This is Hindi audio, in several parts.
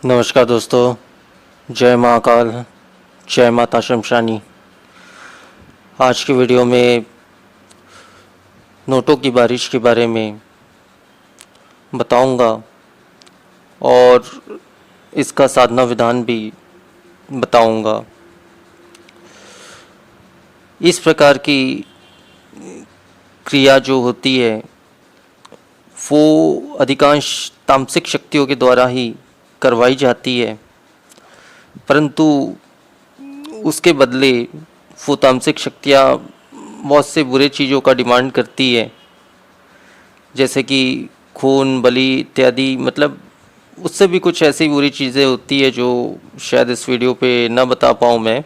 नमस्कार दोस्तों। जय महाकाल, जय माता शमशानी। आज की वीडियो में नोटों की बारिश के बारे में बताऊंगा और इसका साधना विधान भी बताऊंगा। इस प्रकार की क्रिया जो होती है वो अधिकांश तामसिक शक्तियों के द्वारा ही करवाई जाती है, परंतु उसके बदले वो तामसिक शक्तियाँ बहुत से बुरे चीज़ों का डिमांड करती है, जैसे कि खून बलि इत्यादि। मतलब उससे भी कुछ ऐसी बुरी चीज़ें होती है जो शायद इस वीडियो पे ना बता पाऊँ मैं।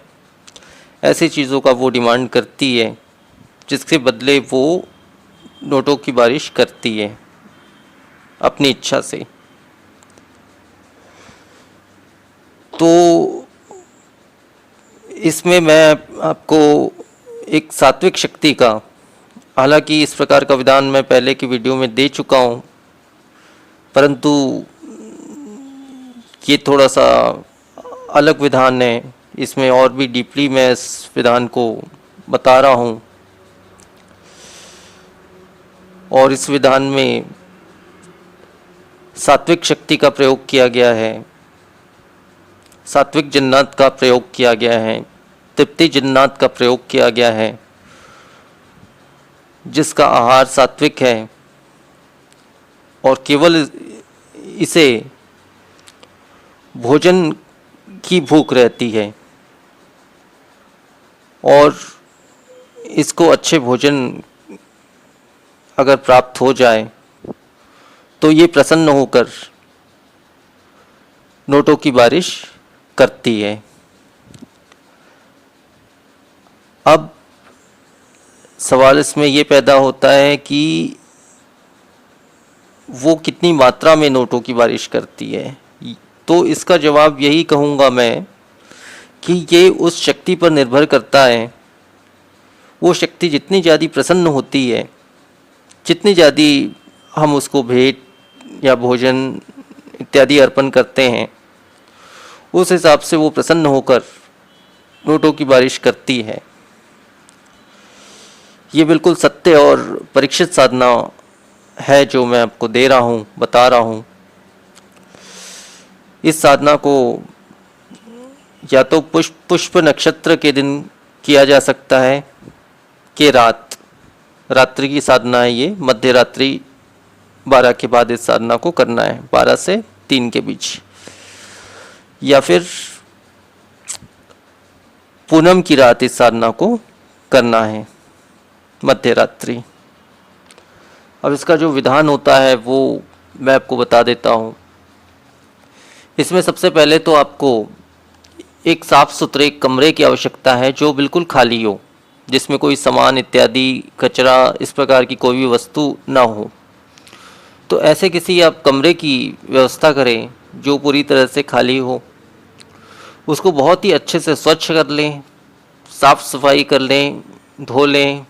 ऐसी चीज़ों का वो डिमांड करती है जिसके बदले वो नोटों की बारिश करती है अपनी इच्छा से। तो इसमें मैं आपको एक सात्विक शक्ति का, हालांकि इस प्रकार का विधान मैं पहले की वीडियो में दे चुका हूँ, परंतु ये थोड़ा सा अलग विधान है। इसमें और भी डीपली मैं इस विधान को बता रहा हूँ और इस विधान में सात्विक शक्ति का प्रयोग किया गया है, सात्विक जन्नत का प्रयोग किया गया है, तृप्ति जन्नत का प्रयोग किया गया है, जिसका आहार सात्विक है और केवल इसे भोजन की भूख रहती है और इसको अच्छे भोजन अगर प्राप्त हो जाए तो ये प्रसन्न होकर नोटों की बारिश करती है। अब सवाल इसमें ये पैदा होता है कि वो कितनी मात्रा में नोटों की बारिश करती है। तो इसका जवाब यही कहूँगा मैं कि ये उस शक्ति पर निर्भर करता है। वो शक्ति जितनी ज़्यादा प्रसन्न होती है, जितनी ज़्यादा हम उसको भेंट या भोजन इत्यादि अर्पण करते हैं, उस हिसाब से वो प्रसन्न होकर नोटों की बारिश करती है। ये बिल्कुल सत्य और परीक्षित साधना है जो मैं आपको दे रहा हूँ, बता रहा हूँ। इस साधना को या तो पुष्प नक्षत्र के दिन किया जा सकता है कि रात्रि की साधना है। ये मध्य रात्रि 12 के बाद इस साधना को करना है, 12 से 3 के बीच, या फिर पूनम की रात इस साधना को करना है, मध्य रात्रि। अब इसका जो विधान होता है वो मैं आपको बता देता हूँ। इसमें सबसे पहले तो आपको एक साफ सुथरे कमरे की आवश्यकता है जो बिल्कुल खाली हो, जिसमें कोई सामान इत्यादि कचरा इस प्रकार की कोई भी वस्तु ना हो। तो ऐसे किसी आप कमरे की व्यवस्था करें जो पूरी तरह से खाली हो। उसको बहुत ही अच्छे से स्वच्छ कर लें, साफ सफाई कर लें, धो लें,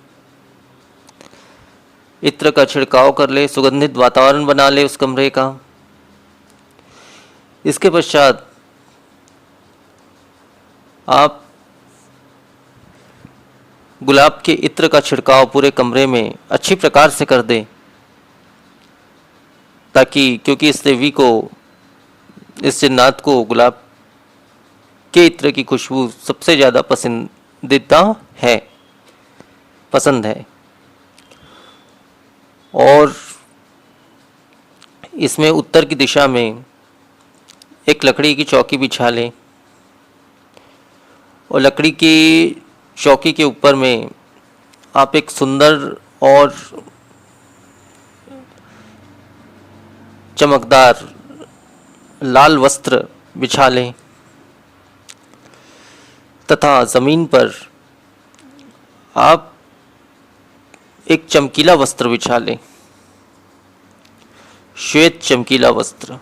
इत्र का छिड़काव कर ले, सुगंधित वातावरण बना ले उस कमरे का। इसके पश्चात आप गुलाब के इत्र का छिड़काव पूरे कमरे में अच्छी प्रकार से कर दें, ताकि क्योंकि इस देवी को, इस जिन्नात को गुलाब के इत्र की खुशबू सबसे ज़्यादा पसंद है। और इसमें उत्तर की दिशा में एक लकड़ी की चौकी बिछा लें और लकड़ी की चौकी के ऊपर में आप एक सुंदर और चमकदार लाल वस्त्र बिछा लें तथा ज़मीन पर आप एक चमकीला वस्त्र बिछा लें, श्वेत चमकीला वस्त्र।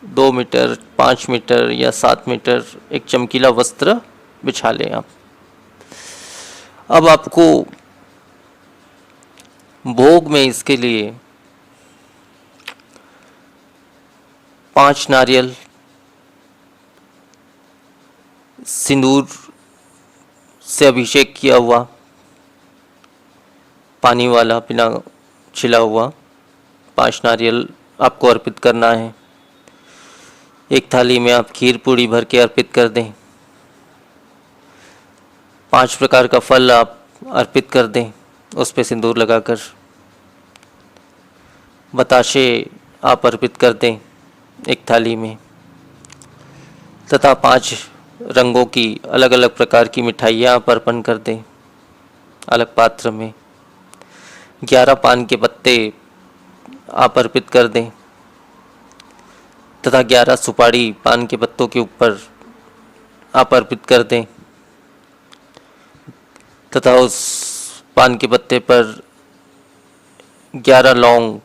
2 मीटर, 5 मीटर या 7 मीटर एक चमकीला वस्त्र बिछा लें आप। अब आपको भोग में इसके लिए 5 नारियल सिंदूर से अभिषेक किया हुआ, पानी वाला बिना छिला हुआ 5 नारियल आपको अर्पित करना है। एक थाली में आप खीर पूड़ी भर के अर्पित कर दें। 5 प्रकार का फल आप अर्पित कर दें, उस पे सिंदूर लगाकर। बताशे आप अर्पित कर दें एक थाली में, तथा 5 रंगों की अलग अलग प्रकार की मिठाइयाँ आप अर्पण कर दें अलग पात्र में। 11 पान के पत्ते आप अर्पित कर दें, तथा 11 सुपारी पान के पत्तों के ऊपर आप अर्पित कर दें, तथा उस पान के पत्ते पर 11 लौंग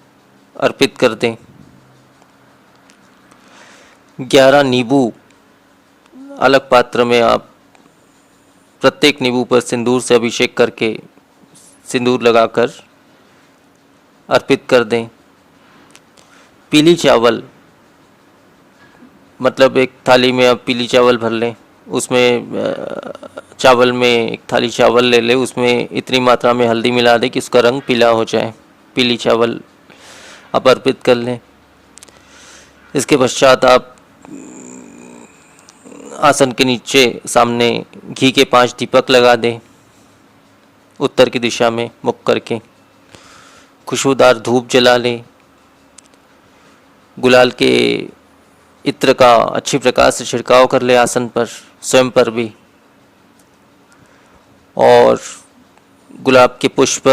अर्पित कर दें। 11 नींबू अलग पात्र में आप प्रत्येक नींबू पर सिंदूर से अभिषेक करके सिंदूर लगाकर अर्पित कर दें। पीली चावल, मतलब एक थाली में आप पीली चावल भर लें, उसमें चावल में एक थाली चावल ले लें, उसमें इतनी मात्रा में हल्दी मिला दें कि उसका रंग पीला हो जाए। पीली चावल आप अर्पित कर लें। इसके पश्चात आप आसन के नीचे सामने घी के 5 दीपक लगा दें, उत्तर की दिशा में मुख करके। खुशबूदार धूप जला लें। गुलाल के इत्र का अच्छी प्रकार से छिड़काव कर ले आसन पर, स्वयं पर भी। और गुलाब के पुष्प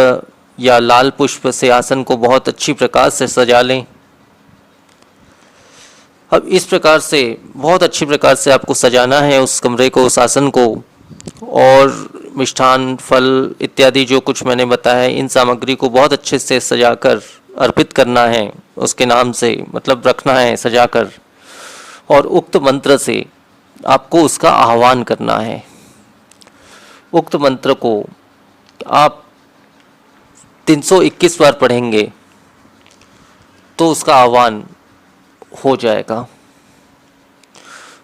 या लाल पुष्प से आसन को बहुत अच्छी प्रकार से सजा लें। अब इस प्रकार से बहुत अच्छी प्रकार से आपको सजाना है उस कमरे को, उस आसन को। और मिष्ठान, फल इत्यादि जो कुछ मैंने बताया है, इन सामग्री को बहुत अच्छे से सजाकर अर्पित करना है उसके नाम से, मतलब रखना है सजाकर। और उक्त मंत्र से आपको उसका आह्वान करना है। उक्त मंत्र को आप 321 बार पढ़ेंगे तो उसका आह्वान हो जाएगा।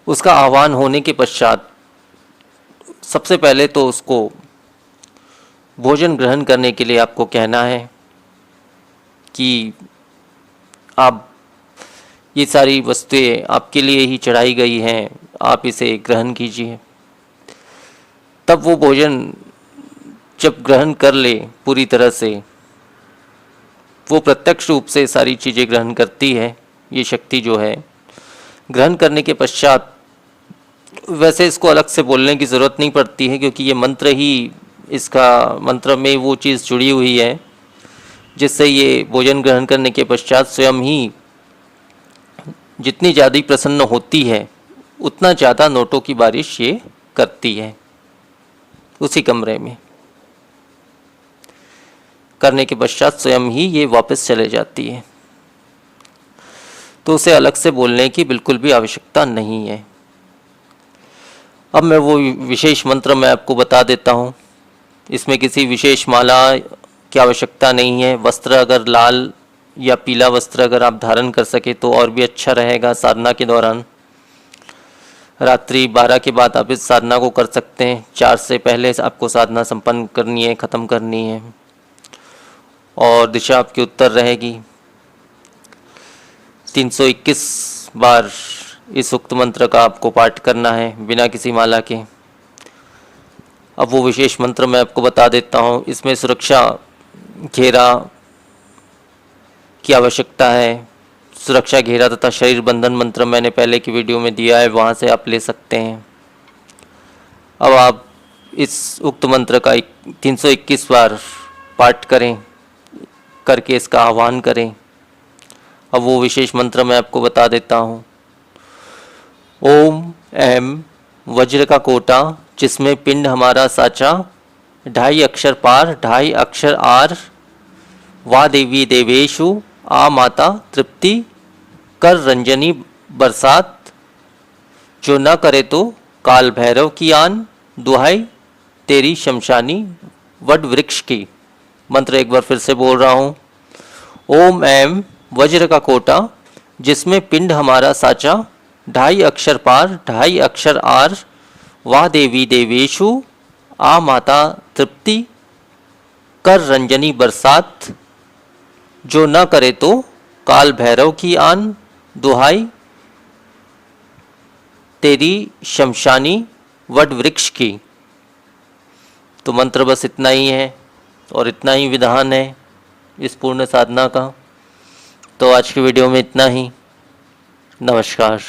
उसका आह्वान होने के पश्चात सबसे पहले तो उसको भोजन ग्रहण करने के लिए आपको कहना है कि आप ये सारी वस्तुएं आपके लिए ही चढ़ाई गई हैं, आप इसे ग्रहण कीजिए। तब वो भोजन जब ग्रहण कर ले पूरी तरह से, वो प्रत्यक्ष रूप से सारी चीज़ें ग्रहण करती है ये शक्ति जो है। ग्रहण करने के पश्चात वैसे इसको अलग से बोलने की ज़रूरत नहीं पड़ती है, क्योंकि ये मंत्र ही, इसका मंत्र में वो चीज़ जुड़ी हुई है जिससे ये भोजन ग्रहण करने के पश्चात स्वयं ही जितनी ज़्यादा प्रसन्न होती है उतना ज़्यादा नोटों की बारिश ये करती है उसी कमरे में। करने के पश्चात स्वयं ही ये वापस चले जाती है, तो उसे अलग से बोलने की बिल्कुल भी आवश्यकता नहीं है। अब मैं वो विशेष मंत्र मैं आपको बता देता हूँ। इसमें किसी विशेष माला की आवश्यकता नहीं है। वस्त्र अगर लाल या पीला वस्त्र अगर आप धारण कर सके तो और भी अच्छा रहेगा साधना के दौरान। रात्रि 12 के बाद आप इस साधना को कर सकते हैं। 4 से पहले आपको साधना संपन्न करनी है, ख़त्म करनी है। और दिशा आपकी उत्तर रहेगी। 321 बार इस उक्त मंत्र का आपको पाठ करना है बिना किसी माला के। अब वो विशेष मंत्र मैं आपको बता देता हूँ। इसमें सुरक्षा घेरा की आवश्यकता है। सुरक्षा घेरा तथा शरीर बंधन मंत्र मैंने पहले की वीडियो में दिया है, वहाँ से आप ले सकते हैं। अब आप इस उक्त मंत्र का 321 बार पाठ करें, करके इसका आह्वान करें। अब वो विशेष मंत्र मैं आपको बता देता हूँ। ओम ऐम वज्र का कोटा, जिसमें पिंड हमारा साचा, 2.5 अक्षर पार 2.5 अक्षर आर, वा देवी देवेशु, आ माता तृप्ति, कर रंजनी बरसात, जो न करे तो काल भैरव की आन, दुहाई तेरी शमशानी वड वृक्ष की। मंत्र एक बार फिर से बोल रहा हूँ। ओम ऐम वज्र का कोटा, जिसमें पिंड हमारा साचा, 2.5 अक्षर पार 2.5 अक्षर आर, वाह देवी देवेशु, आ माता तृप्ति, कर रंजनी बरसात, जो न करे तो काल भैरव की आन, दुहाई तेरी शमशानी वट वृक्ष की। तो मंत्र बस इतना ही है और इतना ही विधान है इस पूर्ण साधना का। तो आज की वीडियो में इतना ही। नमस्कार।